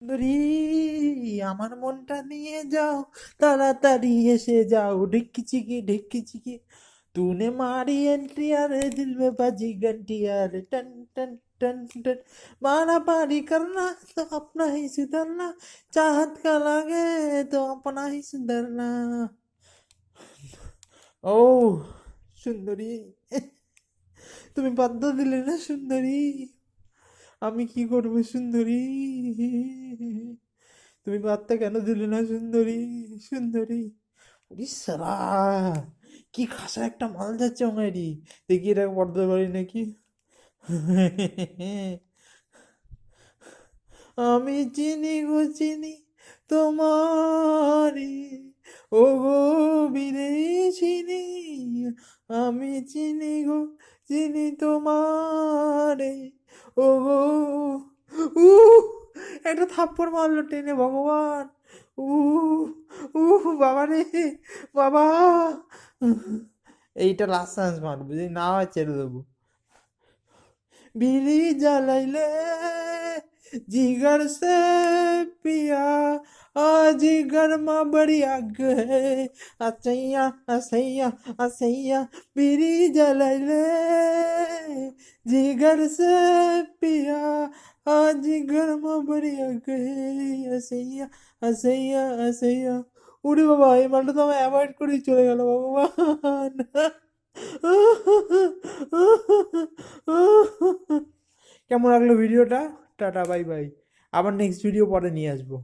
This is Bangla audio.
সুন্দরী, আমার মনটা নিয়ে যাও, তাড়াতাড়ি এসে যাও, ঢিক্কি চিকি ঢিক্কি চিকি, तूने मारी एंट्री अरे दिल में बाजी घंटी अरे टन टन टन टन, मारा पारी करना तो अपना ही सुधरना, चाहत का लागे तो अपना ही सुधरना। ও সুন্দরী, তুমি বাধ্য দিলে না সুন্দরী, আমি কি করবো সুন্দরী, তুমি বার্তা কেন দিলে না সুন্দরী, সুন্দরী। ইসারা, কি খাসা একটা মাল যাচ্ছে আমারই, দেখি এটা পড়তে পারি নাকি। আমি চিনি গো চিনি তোমারি, ও গো বিদেশিনী, আমি চিনি গো চিনি তোমারে, ও গো। উ একটা থাপ্পড় মারলো টেনে, ভগবান। উ উ বাবা রে, বাবা। এইটা লাস্ট চান্স মারবো, যদি না হয় ছেড়ে দেবো। बीड़ी जलाइले जिगर से पिया, आज गर्मा बड़ी आग है, असैया असैया असैया, बीड़ी जलाइले जिगर से पिया, आज गर्मा बड़ी आग है, असैया असैया असैया। উড়ি বাবা, এই মালটা তো আমি অ্যাভয়েড করেই চলে গেল, ভগবান। কেমন লাগলো ভিডিওটা? Tata, bye bye. আবার নেক্সট ভিডিও পরে নিয়ে আসবো।